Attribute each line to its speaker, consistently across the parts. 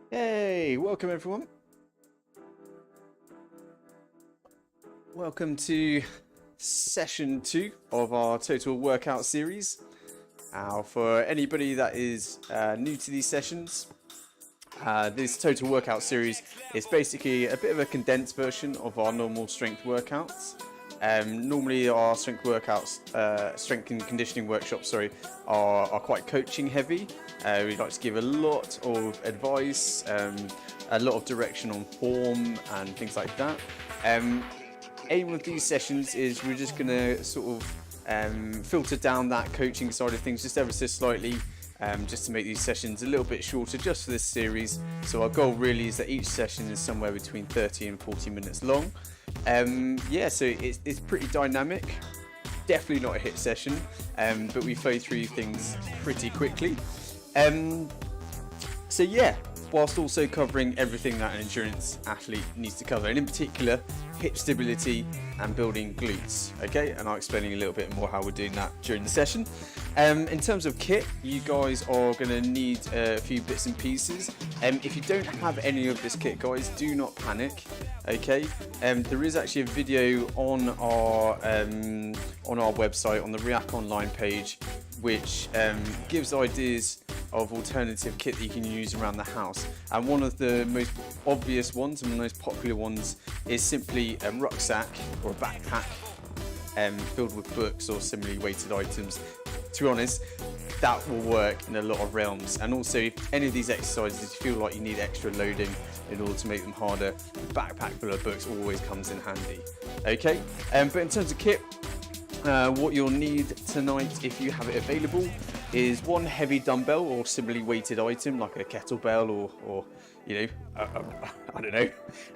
Speaker 1: Hey, welcome everyone. Welcome to session 2 of our total workout series. Now, for anybody that is new to these sessions, this total workout series is basically a bit of a condensed version of our normal strength workouts. Normally our strength workouts, strength and conditioning workshops, are quite coaching heavy. We like to give a lot of advice, a lot of direction on form and things like that. Aim of these sessions is we're just going to sort of filter down that coaching side of things just ever so slightly, just to make these sessions a little bit shorter just for this series. So our goal really is that each session is somewhere between 30 and 40 minutes long. Yeah, so it's pretty dynamic. Definitely not a hit session, but we flow through things pretty quickly. So yeah, whilst also covering everything that an endurance athlete needs to cover, and in particular hip stability and building glutes. Okay, and I'll explain a little bit more how we're doing that during the session. In terms of kit, you guys are going to need a few bits and pieces. If you don't have any of this kit, guys, do not panic. Okay, there is actually a video on our website, on the RIAK Online page, which gives ideas of alternative kit that you can use around the house. And one of the most obvious ones and the most popular ones is simply a rucksack or a backpack filled with books or similarly weighted items. To be honest, that will work in a lot of realms. And also, if any of these exercises you feel like you need extra loading in order to make them harder, a backpack full of books always comes in handy. Okay, but in terms of kit, what you'll need tonight, if you have it available, is one heavy dumbbell or similarly weighted item like a kettlebell or you know, I don't know,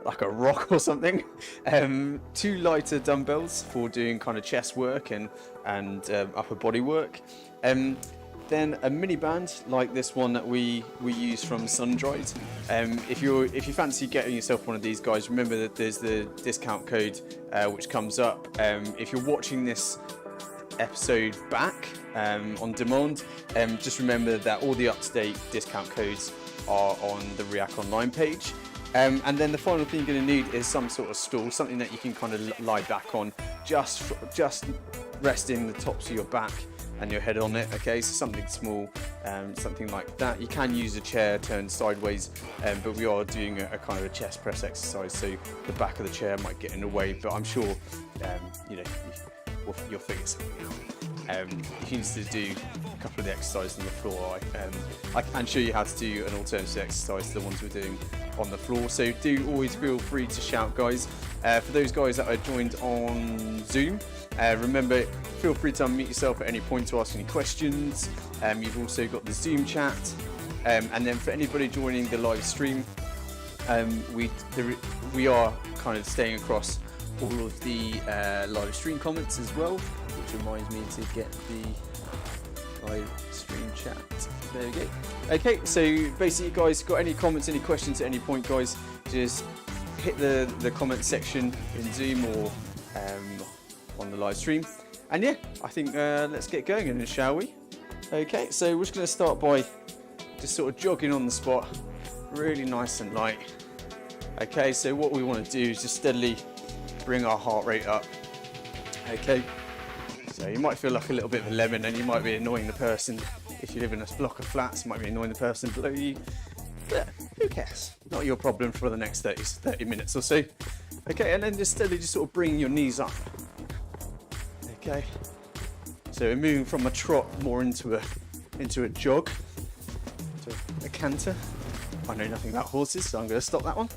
Speaker 1: like a rock or something. 2 lighter dumbbells for doing kind of chest work and upper body work. Then a mini band like this one that we use from Sundried. If you fancy getting yourself one of these, guys, remember that there's the discount code which comes up. If you're watching this episode back on demand, just remember that all the up-to-date discount codes are on the RIAK Online page. And then the final thing you're going to need is some sort of stool, something that you can kind of lie back on, just resting the tops of your back and your head on it. Okay, so something small, something like that. You can use a chair turned sideways, but we are doing a kind of a chest press exercise, so the back of the chair might get in the way, but I'm sure you know, you'll figure something out. You need to do a couple of the exercises on the floor. I can show you how to do an alternative exercise to the ones we're doing on the floor, so do always feel free to shout, guys. For those guys that are joined on Zoom, remember, feel free to unmute yourself at any point to ask any questions. You've also got the Zoom chat, and then for anybody joining the live stream, we are kind of staying across all of the live stream comments as well, which reminds me to get the live stream chat. There we go. Okay, so basically, guys, got any comments, any questions at any point, guys, just hit the comment section in Zoom or on the live stream. And yeah, I think let's get going then, shall we? Okay, so we're just going to start by just sort of jogging on the spot, really nice and light. Okay, so what we want to do is just steadily bring our heart rate up. Okay, so you might feel like a little bit of a lemon and you might be annoying the person. If you live in a block of flats, you might be annoying the person below you, but who cares? Not your problem for the next 30 minutes or so. Okay, and then just steadily just sort of bring your knees up. Okay, so we're moving from a trot more into a jog, to a canter. I know nothing about horses, so I'm going to stop that one.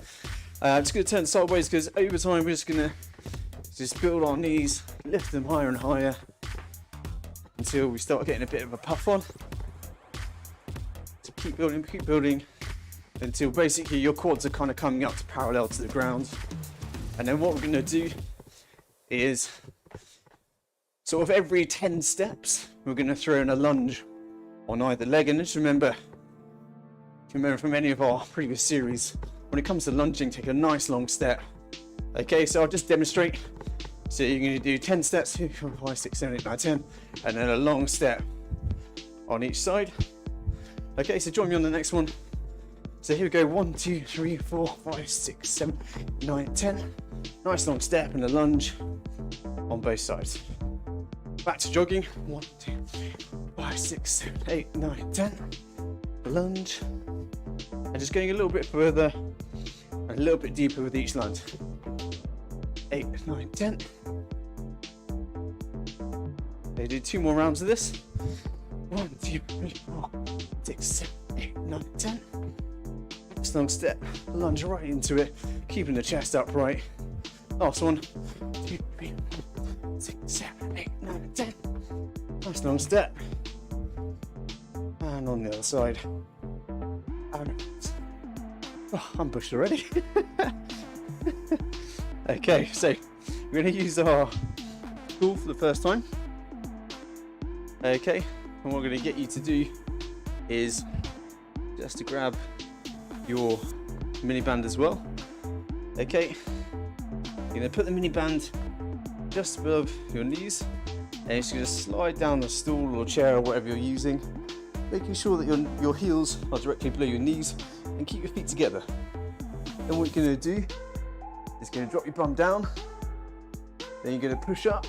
Speaker 1: I'm just going to turn sideways because over time we're just going to build our knees, lift them higher and higher until we start getting a bit of a puff on. So keep building until basically your quads are kind of coming up to parallel to the ground. And then what we're going to do is sort of every 10 steps, we're going to throw in a lunge on either leg. And just remember, if you remember from any of our previous series, when it comes to lunging, take a nice long step. Okay, so I'll just demonstrate. So you're going to do 10 steps, 2, 4, 5, 6, 7, 8, 9, 10, and then a long step on each side. Okay, so join me on the next one. So here we go, 1, 2, 3, 4, 5, 6, 7, 9, 10. Nice long step and a lunge on both sides. Back to jogging, 1, 2, 3, 5, 6, 7, 8, 9, 10. A lunge, and just going a little bit further, and a little bit deeper with each lunge. 8, 9, 10. Okay, do 2 more rounds of this. 1, 2, 3, 4, 6, 7, 8, 9, 10. Nice long step, lunge right into it, keeping the chest upright. Last one. 2, 3, 4, 6, 7, 8, 9, 10. Nice long step. And on the other side. And oh, I'm pushed already. Okay, so we're going to use our tool for the first time. Okay, and what we're going to get you to do is just to grab your mini band as well. Okay, you're going to put the mini band just above your knees, and you're just going to slide down the stool or chair or whatever you're using, making sure that your heels are directly below your knees, and keep your feet together. Then what you're going to do is going to drop your bum down, then you're going to push up,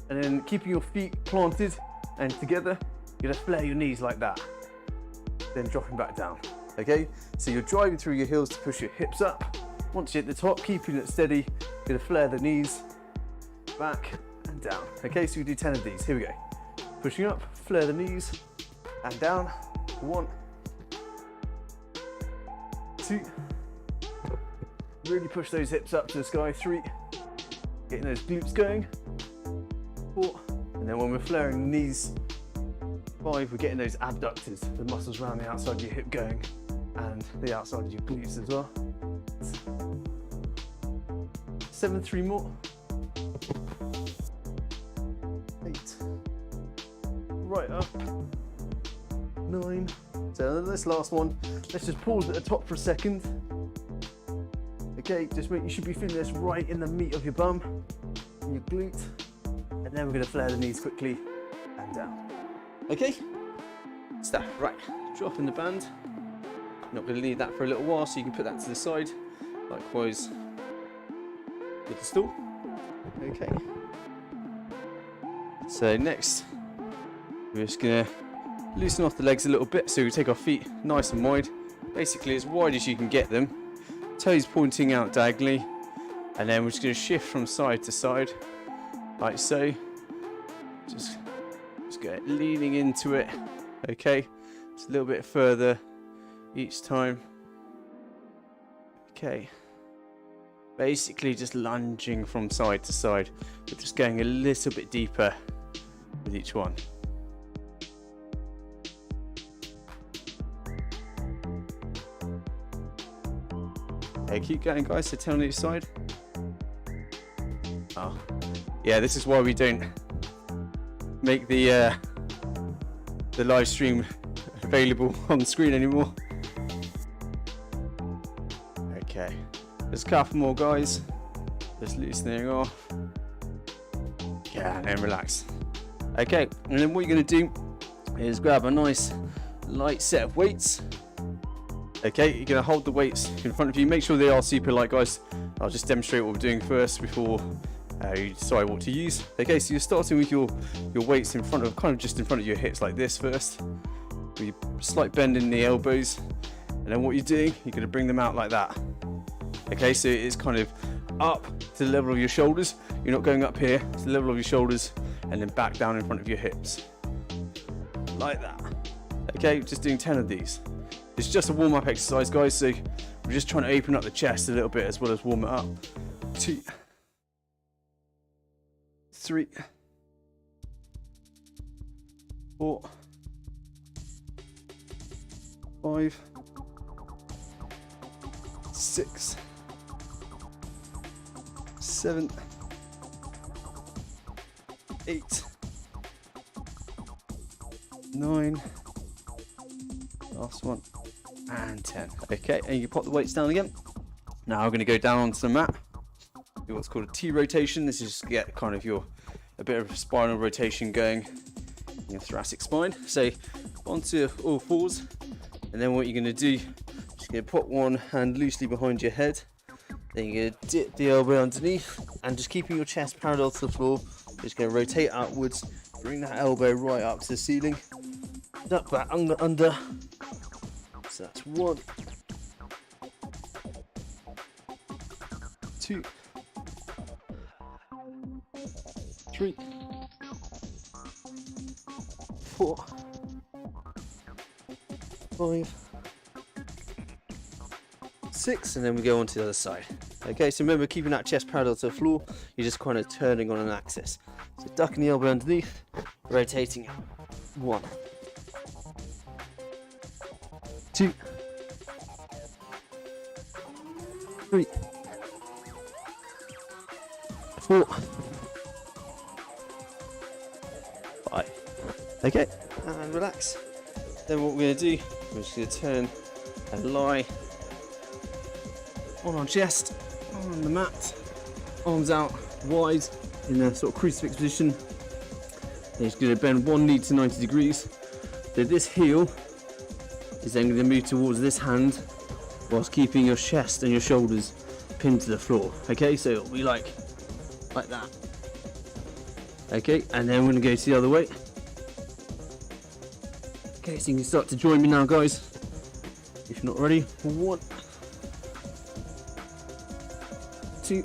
Speaker 1: and then keeping your feet planted and together, you're going to flare your knees like that, then dropping back down. Okay, so you're driving through your heels to push your hips up. Once you hit the top, keeping it steady, you're going to flare the knees back and down. Okay, so we do 10 of these. Here we go. Pushing up, flare the knees and down. 1, 2. Really push those hips up to the sky. 3. Getting those glutes going. 4. And then when we're flaring the knees, 5, we're getting those abductors, the muscles around the outside of your hip going, and the outside of your glutes as well. 7, 3 more. 8. Right up. 9. So this last one, let's just pause at the top for a second. Okay, you should be feeling this right in the meat of your bum and your glute. And then we're going to flare the knees quickly and down. Okay? Stop. Right. Drop in the band. Not going to need that for a little while, so you can put that to the side. Likewise with the stool. Okay. So next, we're just going to loosen off the legs a little bit. So we take our feet nice and wide. Basically as wide as you can get them. Toes pointing out diagonally. And then we're just going to shift from side to side. Like so. Just go leaning into it. Okay, just a little bit further each time. Okay, basically just lunging from side to side, but just going a little bit deeper with each one. Okay, keep going guys, so 10 on each side. Oh, yeah, this is why we don't make the live stream available on the screen anymore. Okay, just a couple more guys, just loosening off. Yeah, and then relax. Okay, and then what you're going to do is grab a nice light set of weights. Okay, you're going to hold the weights in front of you. Make sure they are super light, guys. I'll just demonstrate what we're doing first before you decide what to use. Okay, so you're starting with your weights in front of, kind of just in front of your hips like this first. With your slight bend in the elbows, and then what you're doing, you're going to bring them out like that. Okay, so it's kind of up to the level of your shoulders. You're not going up here to the level of your shoulders, and then back down in front of your hips, like that. Okay, just doing 10 of these. It's just a warm-up exercise, guys. So we're just trying to open up the chest a little bit as well as warm it up. 2, 3, 4, 5, 6, 7, 8, 9, last one, and 10. Okay, and you pop the weights down again. Now we're going to go down onto the mat. Do what's called a T rotation. This is just to get kind of a bit of spinal rotation going in your thoracic spine. So onto all fours, and then what you're going to do, just going to put one hand loosely behind your head. Then you're going to dip the elbow underneath and just keeping your chest parallel to the floor. Just going to rotate outwards, bring that elbow right up to the ceiling. Duck that under. So that's 1, 2, 3, 4, 5, 6, and then we go on to the other side. Okay, so remember, keeping that chest parallel to the floor, you're just kind of turning on an axis. So ducking the elbow underneath, rotating it. 1, 2, 3, 4, 5. Okay, and relax. Then what we're going to do, we're just going to turn and lie on our chest, on the mat, arms out wide in a sort of crucifix position. And you're just going to bend one knee to 90 degrees. So this heel is then going to move towards this hand whilst keeping your chest and your shoulders pinned to the floor. Okay, so it'll be like that. Okay, and then we're going to go to the other way. Okay, so you can start to join me now, guys, if you're not ready. 1, 2,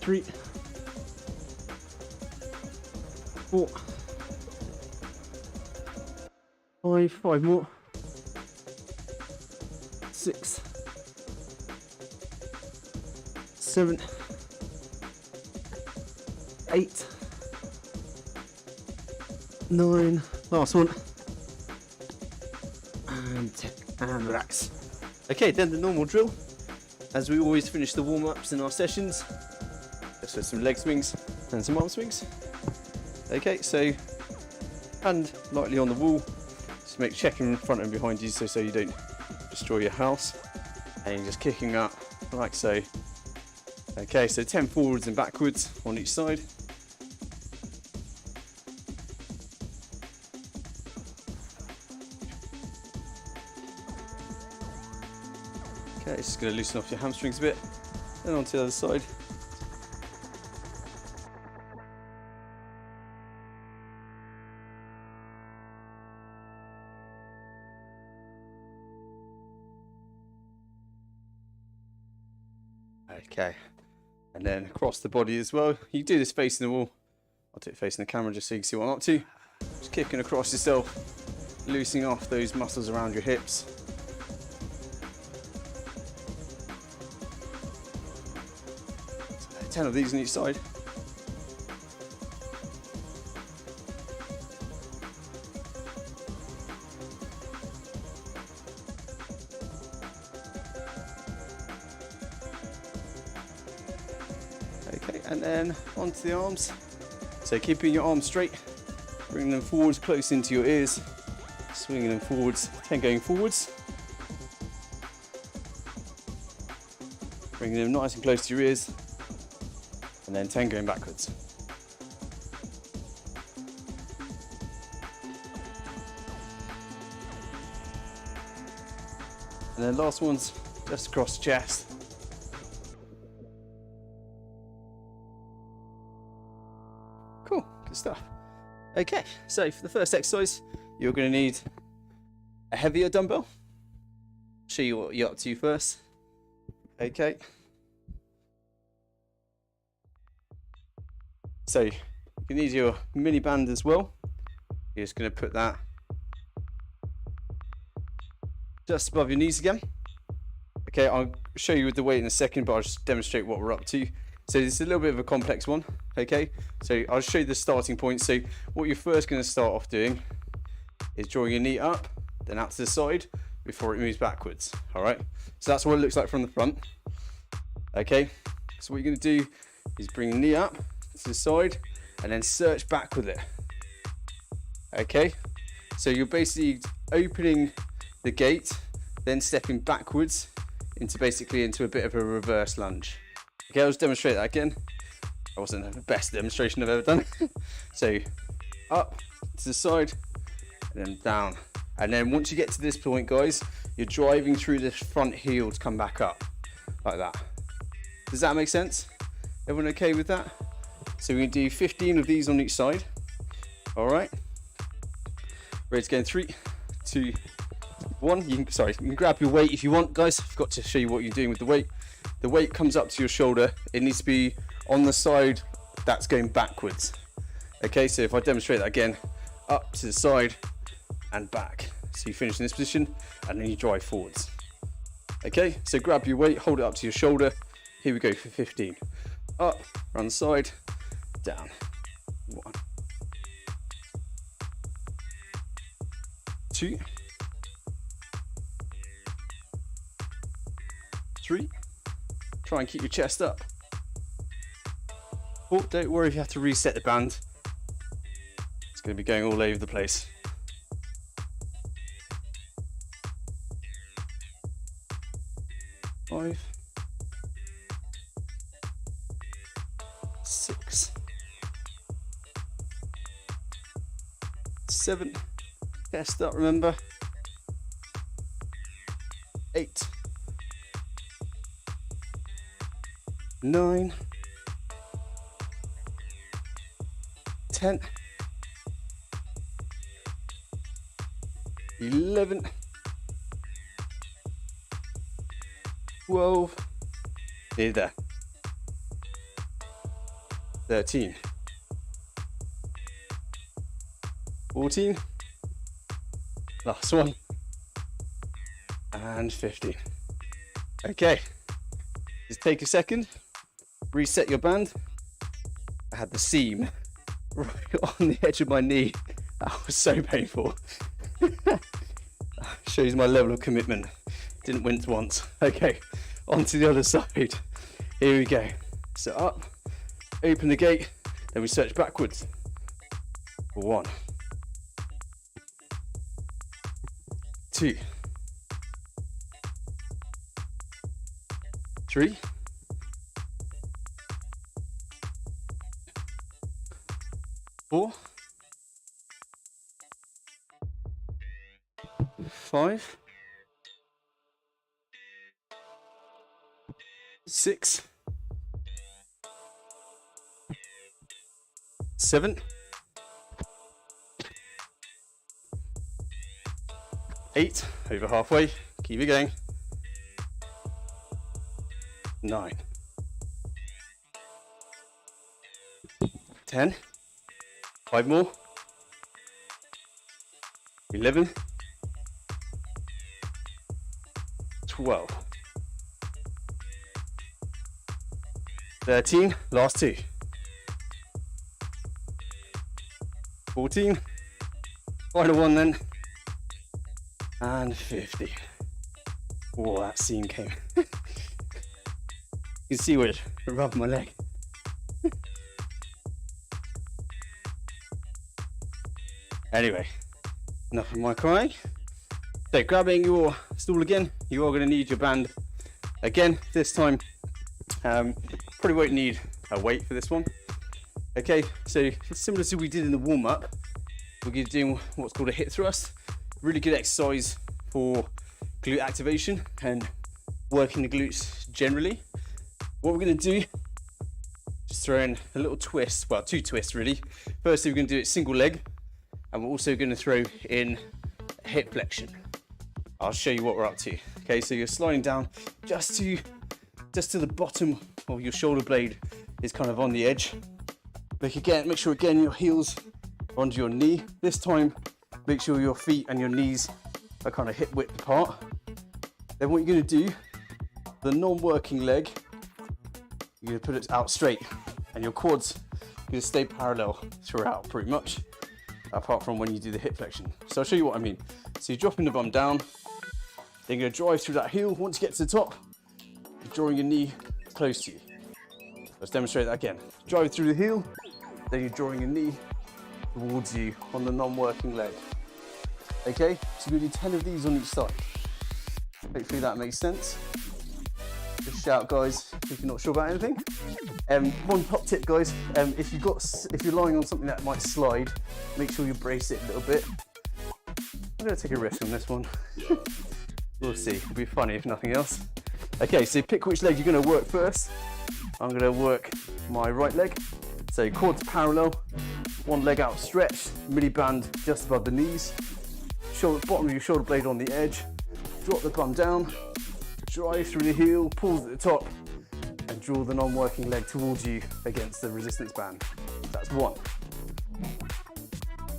Speaker 1: 3, 4, 5 more, 6, 7, 8, 9, last one, and 10, and relax. Okay, then the normal drill, as we always finish the warm-ups in our sessions, just with some leg swings and some arm swings. Okay, so hand lightly on the wall, just make checking in front and behind you so you don't destroy your house, and you're just kicking up like so. Okay, so 10 forwards and backwards on each side. Okay, just going to loosen off your hamstrings a bit, then onto the other side. Okay, and then across the body as well. You can do this facing the wall. I'll do it facing the camera just so you can see what I'm up to. Just kicking across yourself, loosening off those muscles around your hips. So 10 of these on each side. Okay, and then onto the arms. So keeping your arms straight, bringing them forwards close into your ears, swinging them forwards, 10 going forwards. Bringing them nice and close to your ears, and then 10 going backwards. And then last one's just across the chest. Cool, good stuff. Okay, so for the first exercise, you're going to need a heavier dumbbell. Show you what you're up to first. Okay. So you need your mini band as well. You're just going to put that just above your knees again. Okay, I'll show you with the weight in a second, but I'll just demonstrate what we're up to. So this is a little bit of a complex one. Okay, so I'll show you the starting point. So what you're first going to start off doing is drawing your knee up, then out to the side before it moves backwards. All right, so that's what it looks like from the front. Okay, so what you're going to do is bring the knee up to the side and then search back with it. Okay, so you're basically opening the gate, then stepping backwards into a bit of a reverse lunge. Okay, I'll just demonstrate that again. That wasn't the best demonstration I've ever done. So up to the side, and then down And then once you get to this point, guys, you're driving through this front heel to come back up, like that. Does that make sense? Everyone okay with that? So we're gonna do 15 of these on each side. All right. Ready to go in 3, 2, 1. You can grab your weight if you want, guys. I've got to show you what you're doing with the weight. The weight comes up to your shoulder. It needs to be on the side that's going backwards. Okay, so if I demonstrate that again, up to the side and back. So you finish in this position and then you drive forwards. Okay, so grab your weight, hold it up to your shoulder. Here we go for 15. Up, around the side, down. 1, 2, 3. Try and keep your chest up. 4, don't worry if you have to reset the band. It's going to be going all over the place. 5, 6, 7, chest up, remember. 8, 9, 10, 11, 12, nearly there. 13, 14, last one, and 15. Okay, just take a second, reset your band. I had the seam right on the edge of my knee. That was so painful. Shows my level of commitment. Didn't wince once. Okay, on to the other side. Here we go. So up, open the gate, then we search backwards. 1, 2, 3, 4, 5, 6, 7, 8, over halfway, keep it going. 9, 10, 5 more, 11, 12, 13, last 2, 14, final one then, and 15. Oh, that seam came. You can see where it rubbed my leg. Anyway, enough of my crying. So grabbing your stool again, you are going to need your band again. This time, probably won't need a weight for this one. Okay, so similar to what we did in the warm-up, we're going to be doing what's called a hip thrust. Really good exercise for glute activation and working the glutes generally. What we're going to do, just throw in a little twist, well, 2 twists really. Firstly, we're going to do it single leg, and we're also going to throw in a hip flexion. I'll show you what we're up to. Okay, so you're sliding down just to the bottom of your shoulder blade is kind of on the edge. Make sure again your heels are onto your knee. This time, make sure your feet and your knees are kind of hip width apart. Then what you're going to do, the non-working leg, you're going to put it out straight, and your quads are going to stay parallel throughout pretty much, apart from when you do the hip flexion. So I'll show you what I mean. So you're dropping the bum down, then you're going to drive through that heel. Once you get to the top, you're drawing your knee close to you. Let's demonstrate that again. Drive through the heel, then you're drawing your knee towards you on the non-working leg. Okay, so we're going to do 10 of these on each side. Hopefully that makes sense. Just shout, guys, if you're not sure about anything. One top tip, guys, if you're lying on something that might slide, make sure you brace it a little bit. going to take a risk on this one. We'll see. It'll be funny if nothing else. Okay, so pick which leg you're going to work first. I'm going to work my right leg. So quads parallel, one leg outstretched, midi band just above the knees, bottom of your shoulder blade on the edge, drop the bum down, drive through the heel, pause at the top, and draw the non-working leg towards you against the resistance band. That's 1,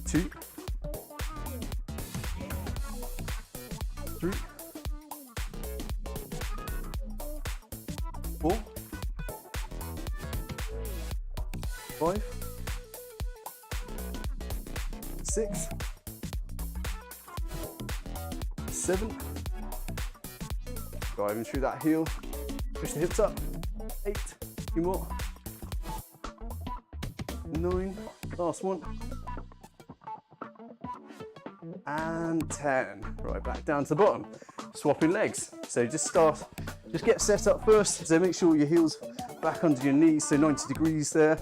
Speaker 1: 2, 3, 4, 5, 6, 7, driving through that heel, push the hips up, 8, 2 more, 9, last one, and 10. Right, back down to the bottom, swapping legs. So just get set up first, so make sure your heel's back under your knees, so 90 degrees there.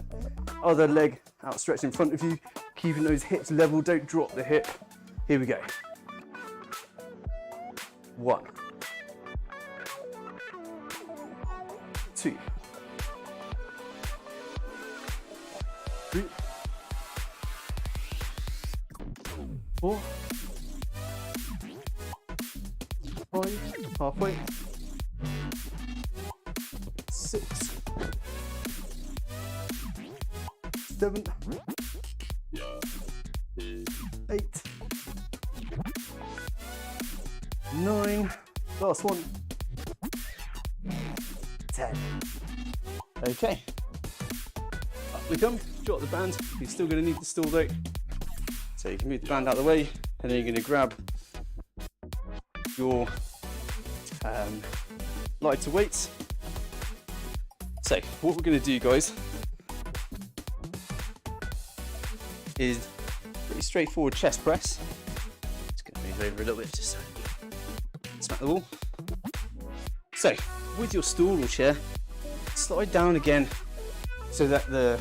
Speaker 1: Other leg outstretched in front of you, keeping those hips level, don't drop the hip. Here we go. 1, 2, 3, 4, 5, halfway, 6, 7, 8, 9, last one, 10. Okay, up we come, drop the band. You're still going to need the stool though, so you can move the band out of the way, and then you're going to grab your lighter weights. So what we're going to do, guys, is pretty straightforward chest press. Just going to move over a little bit, just so smack the wall. So with your stool or chair, slide down again so that the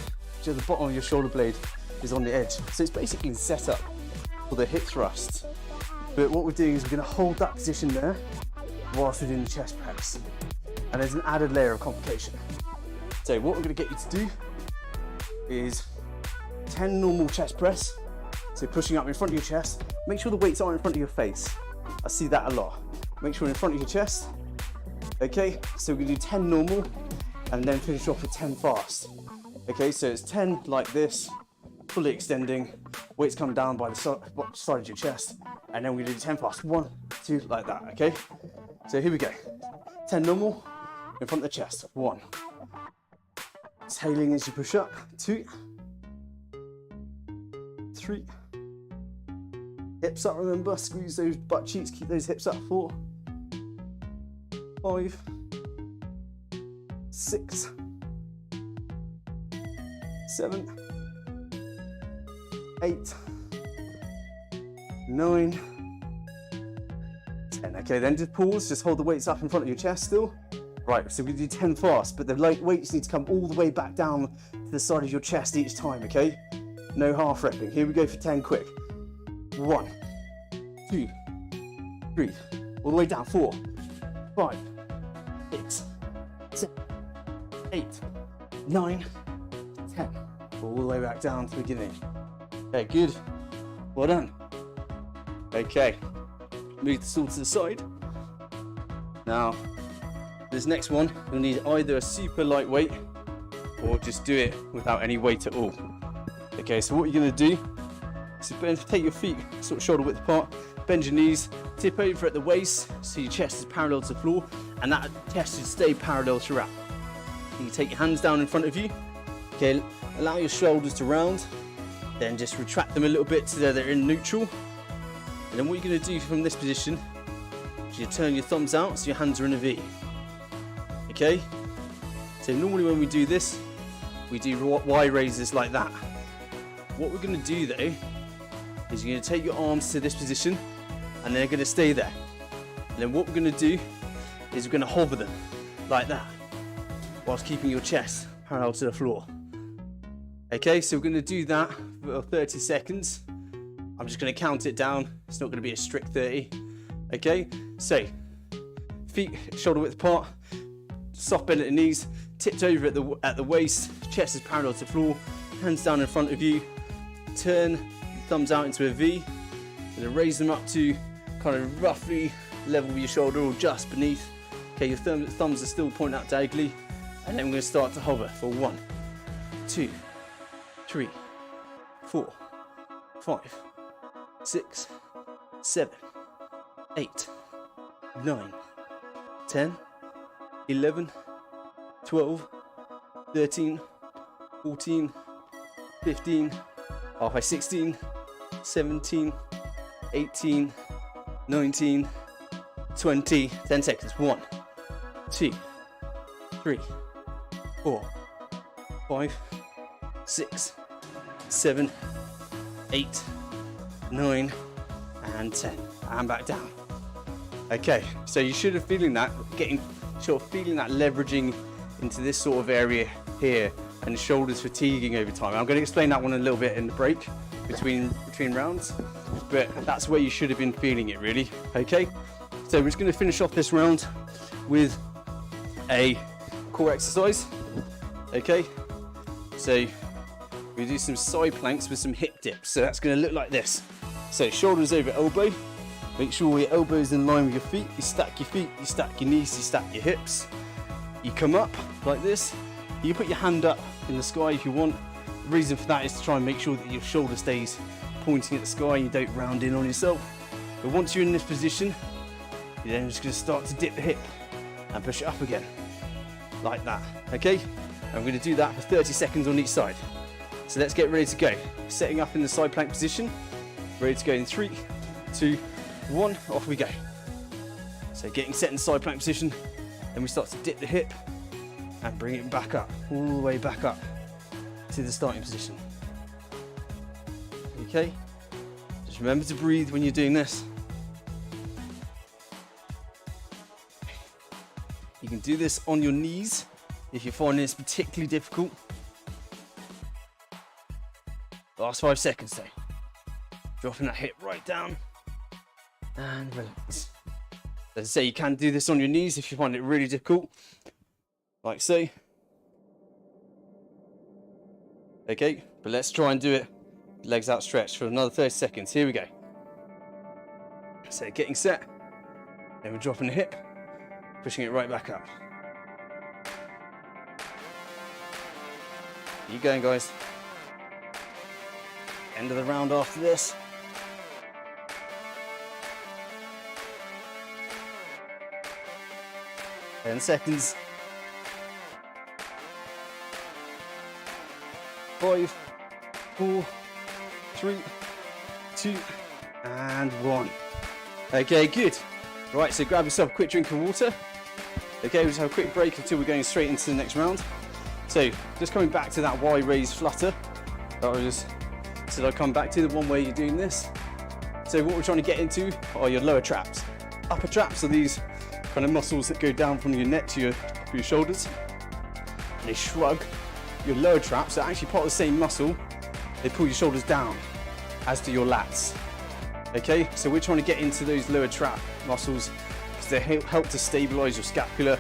Speaker 1: bottom of your shoulder blade is on the edge. So it's basically set up for the hip thrust. But what we're doing is we're going to hold that position there whilst we're doing the chest press. And there's an added layer of complication. So what we're going to get you to do is 10 normal chest press. So pushing up in front of your chest. Make sure the weights aren't in front of your face. I see that a lot. Make sure in front of your chest. Okay, so we're going to do 10 normal and then finish off with 10 fast. Okay, so it's 10 like this, fully extending, weights come down by the side of your chest, and then we're going to do 10 fast. 1, 2, like that, okay? So here we go. 10 normal, in front of the chest. 1. Exhaling as you push up. 2. 3. Hips up, remember, squeeze those butt cheeks, keep those hips up. 4. 5. 6. 7. 8. 9. 10. Okay, then just pause, just hold the weights up in front of your chest still. Right, so we do 10 fast, but the weights need to come all the way back down to the side of your chest each time, okay? No half repping. Here we go for 10 quick. 1, 2, 3, all the way down. 4, 5, 6, 7, 8, 9, 10. All the way back down to the beginning. Okay, good. Well done. Okay, move the stool to the side. Now, this next one, you'll need either a super lightweight or just do it without any weight at all. Okay, so what you're going to do is take your feet sort of shoulder width apart, bend your knees, tip over at the waist so your chest is parallel to the floor, and that chest should stay parallel throughout. You take your hands down in front of you. Okay, allow your shoulders to round, then just retract them a little bit so that they're in neutral. And then what you're going to do from this position is you turn your thumbs out so your hands are in a V. Okay, so normally when we do this, we do Y raises like that. What we're going to do though is you're going to take your arms to this position and they're going to stay there. And then what we're going to do is we're going to hover them like that whilst keeping your chest parallel to the floor. Okay, so we're going to do that for 30 seconds. I'm just going to count it down. It's not going to be a strict 30. Okay, so feet shoulder width apart, soft bend at the knees, tipped over at the waist, chest is parallel to the floor, hands down in front of you, turn thumbs out into a V, and then raise them up to kind of roughly level with your shoulder or just beneath. Okay, your thumbs are still pointing out diagonally, and then we're going to start to hover for 1, 2, 3, 4, 5, 6, 7, 8, 9, 10, 11, 12, 13, 14, 15, halfway 16, 17, 18, 19, 20, 10 seconds. 1, 2, 3, 4, 5, 6, 7, 8, 9, and 10. And back down. Okay, so you should have feeling that, feeling that leveraging into this sort of area here, and the shoulders fatiguing over time. I'm going to explain that one a little bit in the break between rounds, but that's where you should have been feeling it really. Okay, so we're just going to finish off this round with a core exercise. Okay, so we do some side planks with some hip dips. So that's going to look like this. So shoulders over elbow. Make sure your elbows in line with your feet. You stack your feet, you stack your knees, you stack your hips. You come up like this. You put your hand up in the sky if you want. The reason for that is to try and make sure that your shoulder stays pointing at the sky and you don't round in on yourself. But once you're in this position, you're then just going to start to dip the hip and push it up again, like that. Okay? I'm going to do that for 30 seconds on each side. So let's get ready to go. Setting up in the side plank position. Ready to go in 3, 2, 1, off we go. So getting set in side plank position, then we start to dip the hip and bring it back up, all the way back up to the starting position. Okay, just remember to breathe when you're doing this. You can do this on your knees if you're finding this particularly difficult. Last 5 seconds though. Dropping that hip right down and relax. As I say, you can do this on your knees if you find it really difficult, like so. Okay, but let's try and do it legs outstretched for another 30 seconds. Here we go. So getting set, then we're dropping the hip, pushing it right back up. Keep going, guys. End of the round after this. Ten seconds. 5, 4, 3, 2, and 1. Okay, good. Right, so grab yourself a quick drink of water. Okay, we'll just have a quick break until we're going straight into the next round. So, just coming back to that Y raise flutter that I just said I'd come back to, the one where you're doing this. So what we're trying to get into are your lower traps. Upper traps are these kind of muscles that go down from your neck to your shoulders. And they shrug. Your lower traps are actually part of the same muscle. They pull your shoulders down, as do your lats. Okay, so we're trying to get into those lower trap muscles because they help to stabilize your scapula.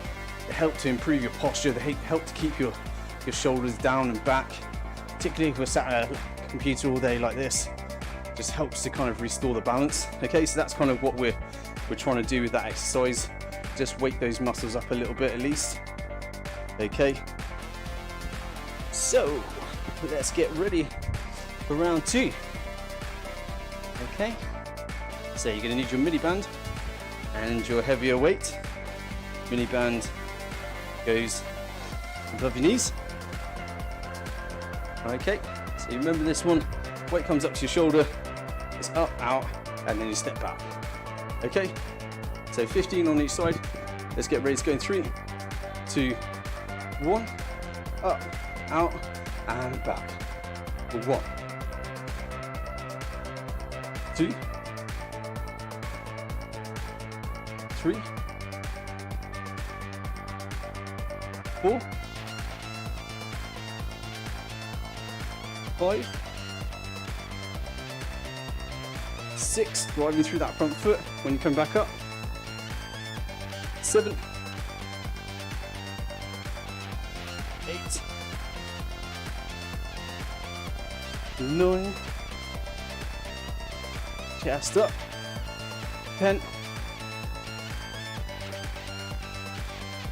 Speaker 1: They help to improve your posture. They help to keep your shoulders down and back. Particularly if we're sat at a computer all day like this, just helps to kind of restore the balance. Okay, so that's kind of what we're trying to do with that exercise. Just wake those muscles up a little bit at least. Okay, so let's get ready for round 2. Okay, so you're going to need your mini band and your heavier weight. Mini band goes above your knees. Okay, so you remember this one, weight comes up to your shoulder, it's up, out, and then you step back. Okay, so 15 on each side. Let's get ready to go in 3, 2, 1, up, out, and back. 1, 2, 3, 4, 5, 6, driving through that front foot when you come back up. 7, 8, 9, chest up, 10,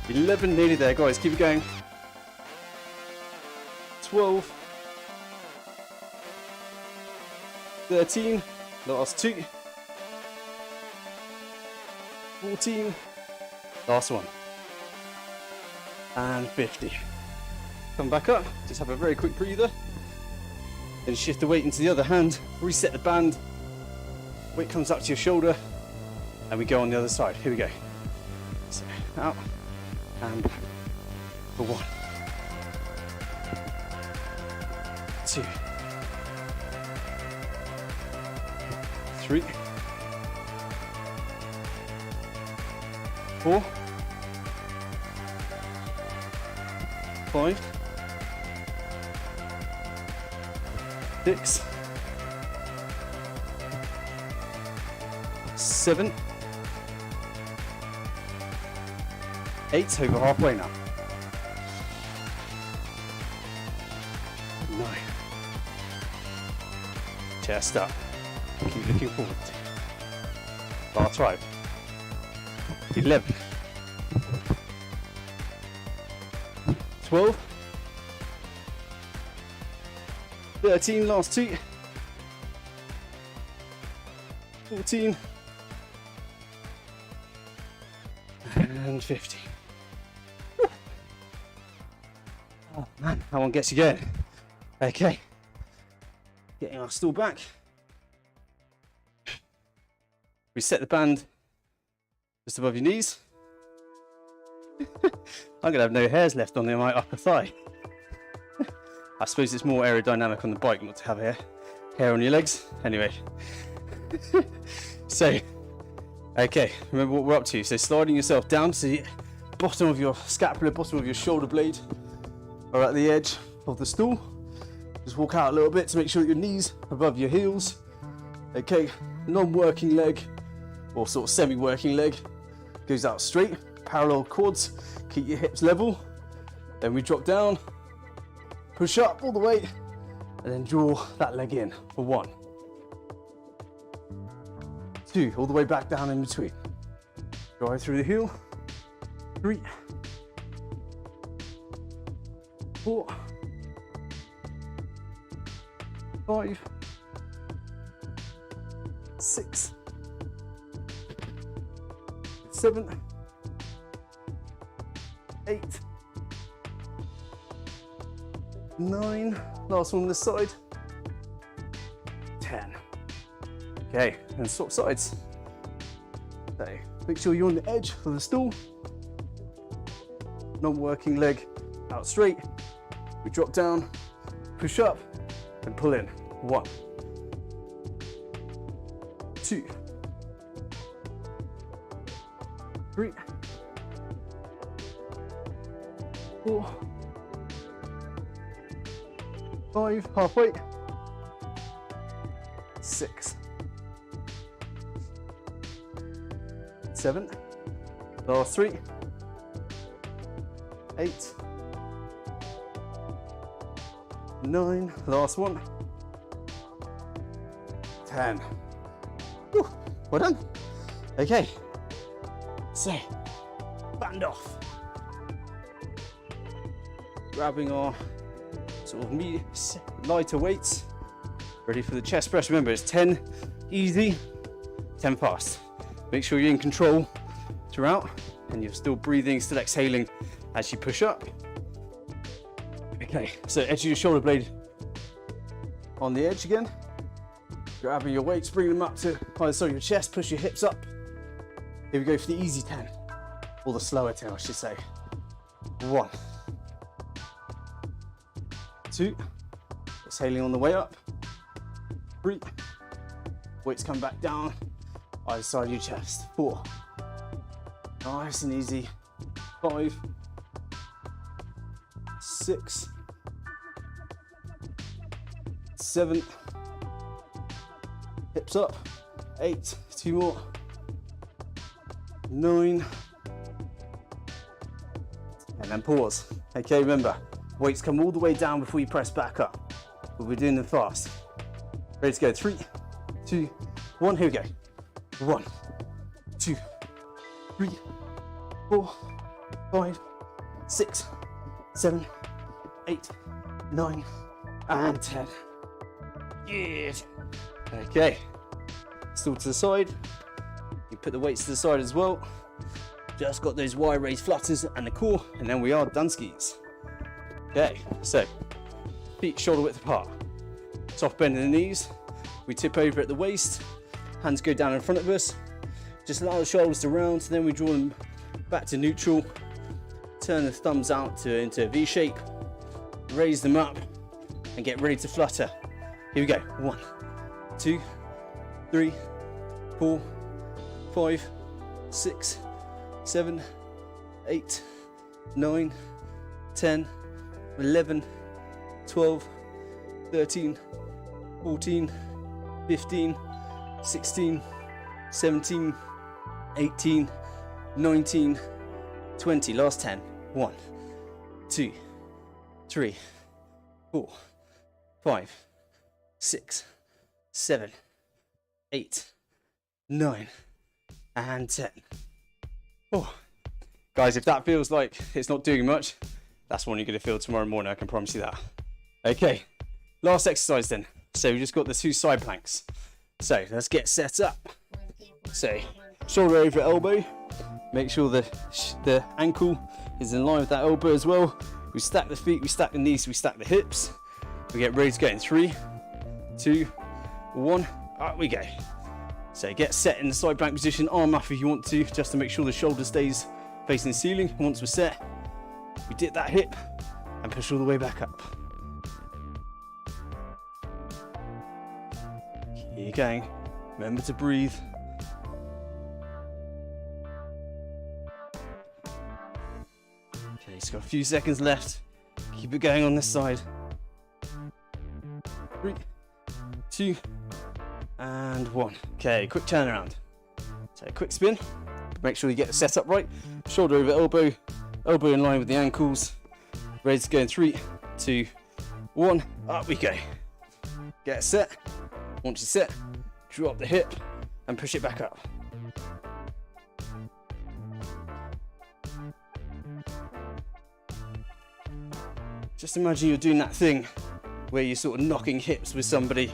Speaker 1: 11, nearly there guys, keep it going, 12, 13, last 2, 14, last 1, and 50. Come back up, just have a very quick breather, then shift the weight into the other hand, reset the band, weight comes up to your shoulder, and we go on the other side. Here we go. So out and back for 1, 2, 3, 4, 5, 6, 7, 8, over halfway now. 9, chest up, keep looking forward. Last 5, 11, 12, 13, last 2, 14, and 15. Oh man, that one gets you going. Okay, getting our stool back. Reset the band just above your knees. I'm gonna have no hairs left on my upper thigh. I suppose it's more aerodynamic on the bike not to have hair on your legs. Anyway, so, okay, remember what we're up to. So sliding yourself down to the bottom of your scapula, bottom of your shoulder blade, or at the edge of the stool. Just walk out a little bit to make sure that your knees above your heels. Okay, non-working leg, or sort of semi-working leg, goes out straight, parallel quads, keep your hips level. Then we drop down, push up all the way, and then draw that leg in for 1, 2, all the way back down in between. Drive through the heel, 3, 4, 5, 6, 7, 8, 9, last one on this side, 10. Okay, and swap sides. So make sure you're on the edge of the stool, non-working leg out straight. We drop down, push up, and pull in. 1, 2, 3, 4, 5, halfway, 6, 7, last 3, 8, 9, last 1, 10. Whew, well done. Okay, so band off. Grabbing our sort of lighter weights, ready for the chest press. Remember, it's 10 easy, 10 fast. Make sure you're in control throughout and you're still breathing, still exhaling as you push up. Okay, so edge of your shoulder blade on the edge again. Grabbing your weights, bring them up to either side of your chest, push your hips up. Here we go for the easy 10, or the slower 10 I should say. 1, 2, exhaling on the way up. 3, weights come back down, either side of your chest. 4, nice and easy. 5, 6, 7, hips up. 8, 2 more, 9, and then pause. Okay, remember, weights come all the way down before you press back up, but we're doing them fast. Ready to go, 3, 2, 1, here we go. 1, 2, 3, 4, 5, 6, 7, 8, 9, and 10. Good. Okay, still to the side. You put the weights to the side as well. Just got those wide raised flutters and the core, and then we are done skis. Okay, so feet shoulder width apart. Soft bend in the knees. We tip over at the waist. Hands go down in front of us. Just allow the shoulders to round, then we draw them back to neutral. Turn the thumbs out into a V shape. Raise them up and get ready to flutter. Here we go. 1, 2, 3, 4, 5, 6, 7, 8, 9, 10, 11, 12, 13, 14, 15, 16, 17, 18, 19, 20. Last 10. 1, 2, 3, 4, 5, 6, 7, 8, 9, and 10. Oh, guys, if that feels like it's not doing much, that's one you're going to feel tomorrow morning, I can promise you that. Okay, last exercise then. So we just got the 2 side planks. So let's get set up. So shoulder over elbow. Make sure the ankle is in line with that elbow as well. We stack the feet, we stack the knees, we stack the hips. We get ready to go in 3, 2, 1. Out we go. So get set in the side plank position, arm up if you want to, just to make sure the shoulder stays facing the ceiling. Once we're set, we dip that hip and push all the way back up. Keep going. Remember to breathe. Okay, it's got a few seconds left. Keep it going on this side. 3, 2, and 1. Okay, quick turnaround. So a quick spin. Make sure you get the setup right. Shoulder over elbow, elbow in line with the ankles. Ready to go in 3, 2, 1. Up we go. Get it set. Once you're set, drop the hip and push it back up. Just imagine you're doing that thing where you're sort of knocking hips with somebody,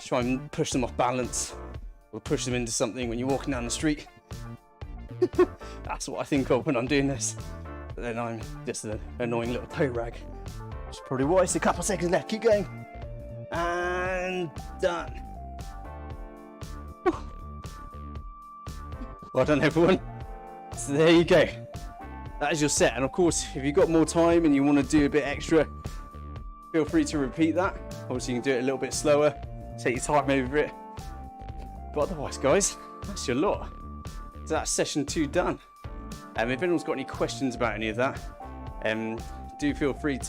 Speaker 1: try and push them off balance or push them into something when you're walking down the street. That's what I think of when I'm doing this. But then I'm just an annoying little toe rag. Which is probably why it's a couple seconds left. Keep going. And done. Well done, everyone. So there you go. That is your set. And of course, if you've got more time and you want to do a bit extra, feel free to repeat that. Obviously, you can do it a little bit slower. Take your time over it. But otherwise, guys, that's your lot. So that's session 2 done. If anyone's got any questions about any of that, do feel free to